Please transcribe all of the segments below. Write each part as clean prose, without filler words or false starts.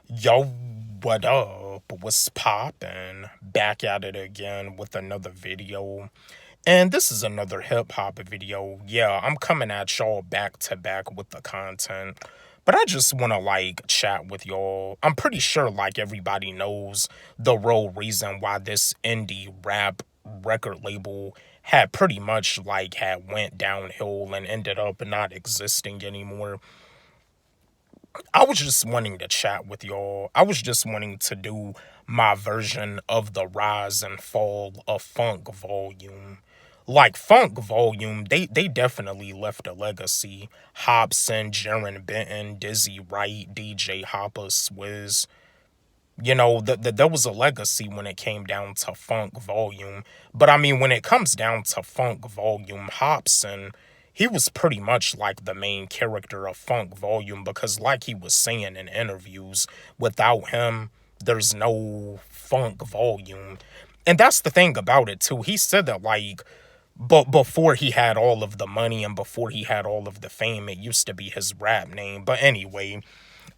Yo, what up? What's poppin'? Back at it again with another video. And this is another hip hop video. Yeah, I'm coming at y'all back to back with the content. But I just wanna chat with y'all. I'm pretty sure everybody knows the real reason why this indie rap record label had pretty much had went downhill and ended up not existing anymore. I was just wanting to chat with y'all. I was just wanting to do my version of the rise and fall of Funk Volume. Like Funk Volume, they definitely left a legacy. Hobson, Jaron Benton, Dizzy Wright, DJ Hopper, Swizz. You know, there was a legacy when it came down to Funk Volume. But I mean, when it comes down to Funk Volume, Hobson, he was pretty much like the main character of Funk Volume because, like he was saying in interviews, without him, there's no Funk Volume. And that's the thing about it, too. He said that, but before he had all of the money and before he had all of the fame, it used to be his rap name. But anyway,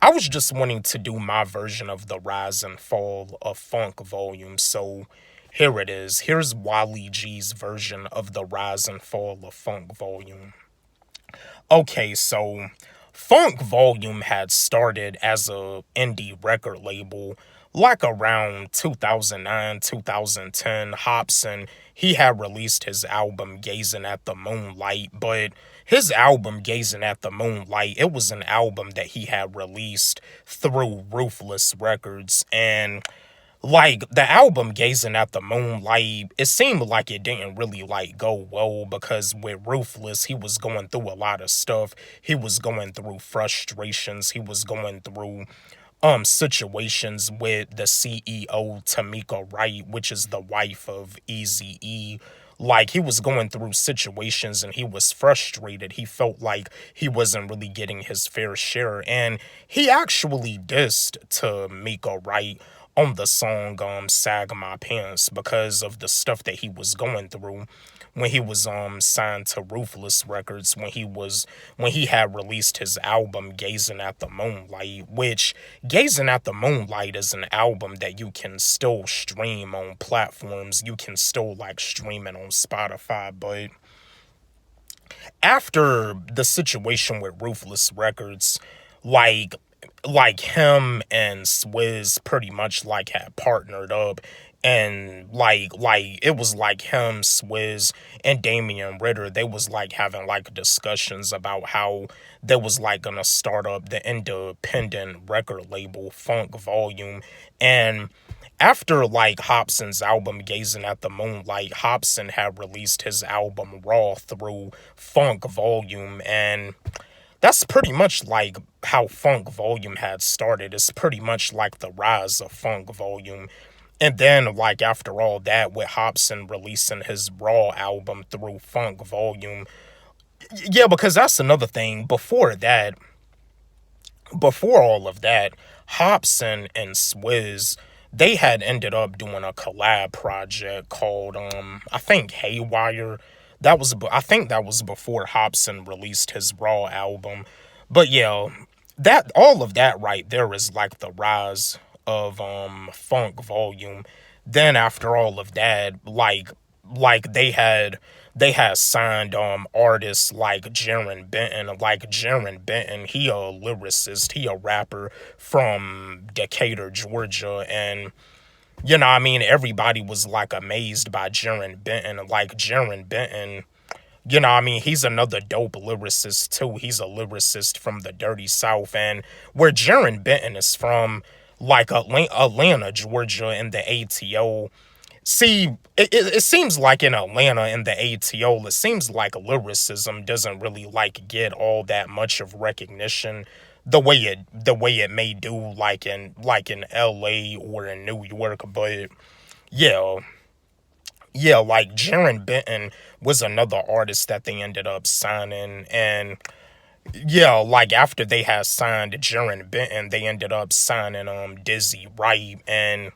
I was just wanting to do my version of the rise and fall of Funk Volume, so here it is. Here's Wally G's version of the rise and fall of Funk Volume. Okay, so Funk Volume had started as a indie record label like around 2009, 2010. Hobson, he had released his album Gazing at the Moonlight, but his album Gazing at the Moonlight, it was an album that he had released through Ruthless Records, and the album Gazing at the Moonlight, it seemed like it didn't really go well because with Ruthless, he was going through a lot of stuff. He was going through frustrations. He was going through situations with the CEO Tamika Wright, which is the wife of Eazy-E. Like he was going through situations and he was frustrated. He felt like he wasn't really getting his fair share. And he actually dissed Tamika Wright on the song Sag My Pants because of the stuff that he was going through when he was signed to Ruthless Records, when he had released his album Gazing at the Moonlight, which Gazing at the Moonlight is an album that you can still stream on platforms. You can still stream it on Spotify, but after the situation with Ruthless Records, like him and Swizz pretty much had partnered up, and it was him, Swizz, and Damian Ritter, they was having discussions about how they was gonna start up the independent record label Funk Volume. And after Hobson's album Gazing at the Moonlight, Hobson had released his album Raw through Funk Volume, and that's pretty much how Funk Volume had started. It's pretty much the rise of Funk Volume. And then after all that, with Hobson releasing his Raw album through Funk Volume. Yeah, because that's another thing. Before all of that, Hobson and Swizz, they had ended up doing a collab project called I think Haywire. I think that was before Hobson released his Raw album. But yeah, that all of that right there is the rise of Funk Volume. Then after all of that, they had signed artists like Jaron Benton. Like Jaron Benton, he a lyricist, he a rapper from Decatur, Georgia, and you know, I mean, everybody was amazed by Jaron Benton. Like Jaron Benton, you know, I mean, he's another dope lyricist too. He's a lyricist from the Dirty South, and where Jaron Benton is from, Atlanta, Georgia, in the ATO. See, it seems like in Atlanta in the ATO, it seems like lyricism doesn't really get all that much of recognition the way it may do in LA or in New York. But yeah, Jaron Benton was another artist that they ended up signing, and yeah, after they had signed Jaron Benton, they ended up signing Dizzy Wright. And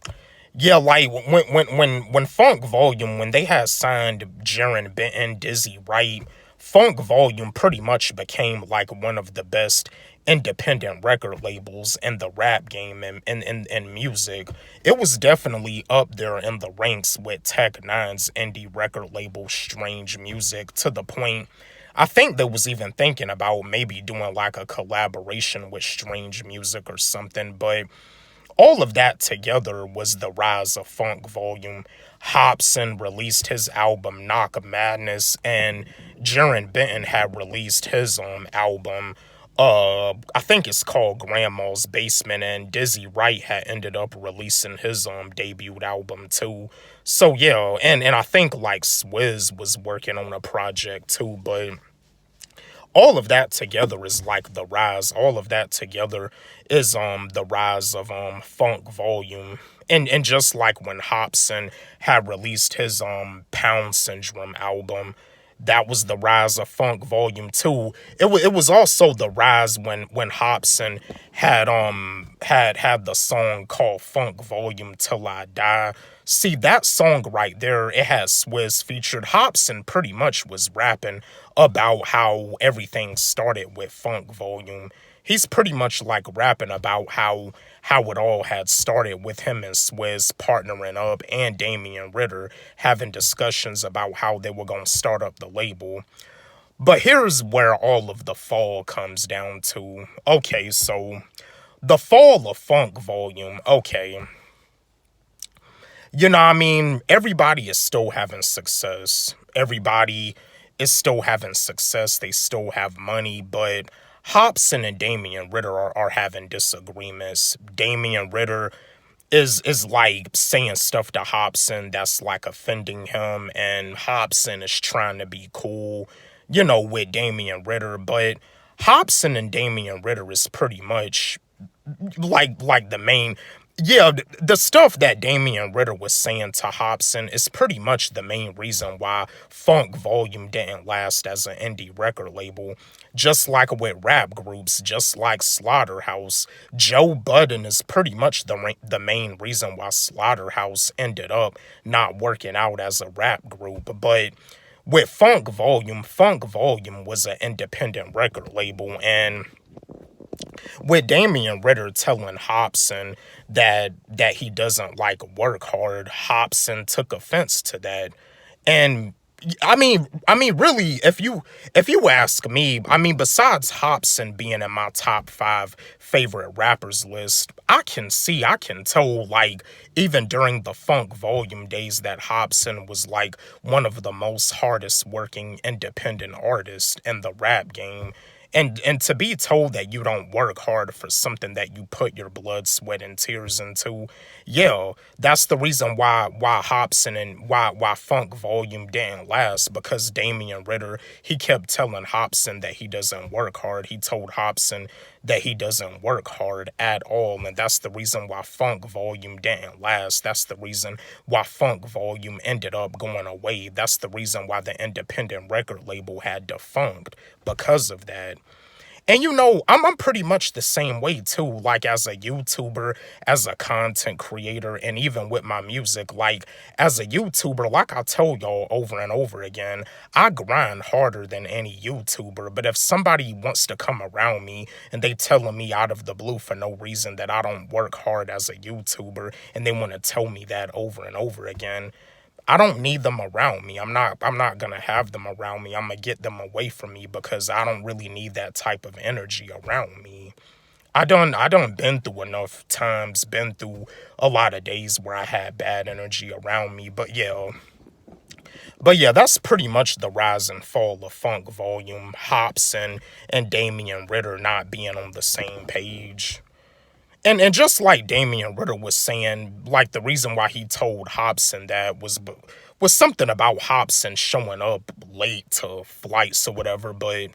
yeah, when Funk Volume, when they had signed Jaron Benton, Dizzy Wright, Funk Volume pretty much became one of the best independent record labels in the rap game and music, it was definitely up there in the ranks with Tech Nine's indie record label Strange Music, to the point I think they was even thinking about maybe doing like a collaboration with Strange Music or something, but all of that together was the rise of funk volume. Hopsin released his album Knock Madness, and Jaron Benton had released his album. I think it's called Grandma's Basement, and Dizzy Wright had ended up releasing his debut album too. So yeah, and I think like Swizz was working on a project too, but all of that together is like the rise. All of that together is the rise of funk volume. And just like when Hopsin had released his Pound Syndrome album, that was the rise of funk volume 2. It was also the rise when Hopsin had the song called Funk Volume Till I Die. See, that song right there, it has Swizz featured. Hopsin pretty much was rapping about how everything started with Funk Volume. He's pretty much like rapping about how it all had started with him and Swizz partnering up, and Damian Ritter having discussions about how they were going to start up the label. But here's where all of the fall comes down to. Okay, so the fall of Funk Volume, okay. You know what I mean? Everybody is still having success. Everybody is still having success. They still have money, but Hopsin and Damian Ritter are having disagreements. Damian Ritter is like saying stuff to Hopsin that's like offending him, and Hopsin is trying to be cool, with Damian Ritter, but Hopsin and Damian Ritter is pretty much like the main. Yeah, the stuff that Damian Ritter was saying to Hopsin is pretty much the main reason why Funk Volume didn't last as an indie record label. Just like with rap groups, just like Slaughterhouse, Joe Budden is pretty much the main reason why Slaughterhouse ended up not working out as a rap group. But with Funk Volume was an independent record label, and with Damian Ritter telling Hopsin that he doesn't like work hard, Hopsin took offense to that. And I mean, really, if you ask me, I mean, besides Hopsin being in my top 5 favorite rappers list, I can tell, like, even during the Funk Volume days, that Hopsin was like one of the most hardest working independent artists in the rap game. And to be told that you don't work hard for something that you put your blood, sweat, and tears into, yeah, that's the reason why Hopsin and why Funk Volume didn't last, because Damian Ritter, he kept telling Hopsin that he doesn't work hard. He told Hopsin that he doesn't work hard at all, and that's the reason why Funk Volume didn't last. That's the reason why Funk Volume ended up going away. That's the reason why the independent record label had defunct, because of that. And I'm pretty much the same way too, like as a YouTuber, as a content creator, and even with my music. Like, as a YouTuber, like I tell y'all over and over again, I grind harder than any YouTuber. But if somebody wants to come around me and they telling me out of the blue for no reason that I don't work hard as a YouTuber, and they want to tell me that over and over again, I don't need them around me. I'm not gonna have them around me. I'm gonna get them away from me, because I don't really need that type of energy around me. I done been through enough times, been through a lot of days where I had bad energy around me. But yeah, that's pretty much the rise and fall of Funk Volume. Hopsin and Damian Ritter not being on the same page. And just like Damian Ritter was saying, like, the reason why he told Hopsin that was something about Hopsin showing up late to flights or whatever. But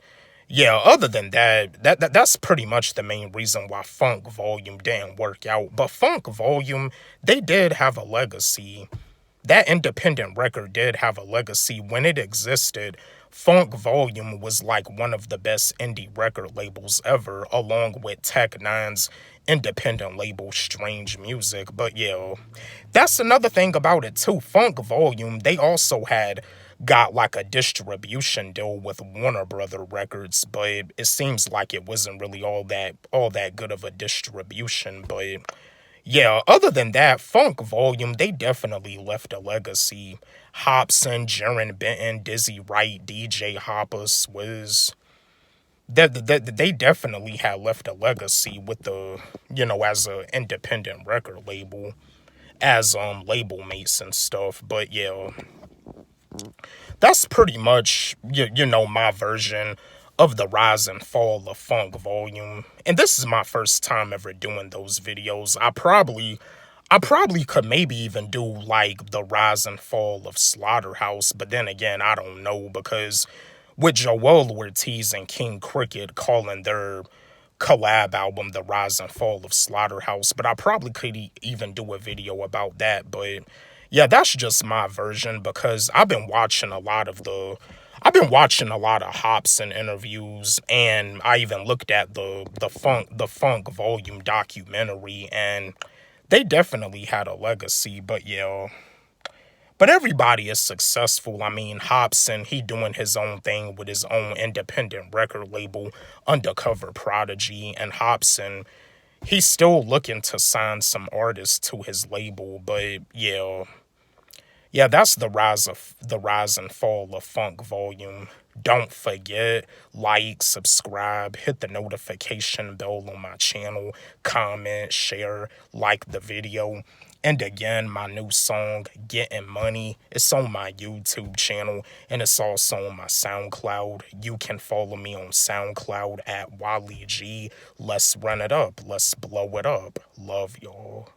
yeah, other than that's pretty much the main reason why Funk Volume didn't work out. But Funk Volume, they did have a legacy. That independent record did have a legacy. When it existed, Funk Volume was like one of the best indie record labels ever, along with Tech Nine's independent label Strange Music. But yeah, that's another thing about it too. Funk Volume, they also had got like a distribution deal with Warner Brother Records, but it seems like it wasn't really all that good of a distribution. But yeah, other than that, Funk Volume, they definitely left a legacy. Hopsin, Jaron Benton, Dizzy Wright, DJ Hoppus was they definitely had left a legacy with the, as a independent record label, as label mates and stuff. But yeah, that's pretty much my version of the rise and fall of Funk Volume. And this is my first time ever doing those videos. I probably could maybe even do like the rise and fall of Slaughterhouse, but then again, I don't know, because with Joel Ortiz and King Cricket calling their collab album The Rise and Fall of Slaughterhouse, but I probably could even do a video about that. But yeah, that's just my version, because I've been watching a lot of Hopsin interviews, and I even looked at the Funk Volume documentary, and they definitely had a legacy. But yeah, but everybody is successful. I mean, Hopsin, he doing his own thing with his own independent record label, Undercover Prodigy, and Hopsin, he's still looking to sign some artists to his label. But yeah, that's the rise and fall of Funk Volume. Don't forget, like, subscribe, hit the notification bell on my channel, comment, share, like the video. And again, my new song, Getting Money, it's on my YouTube channel, and it's also on my SoundCloud. You can follow me on SoundCloud at Wally G. Let's run it up. Let's blow it up. Love y'all.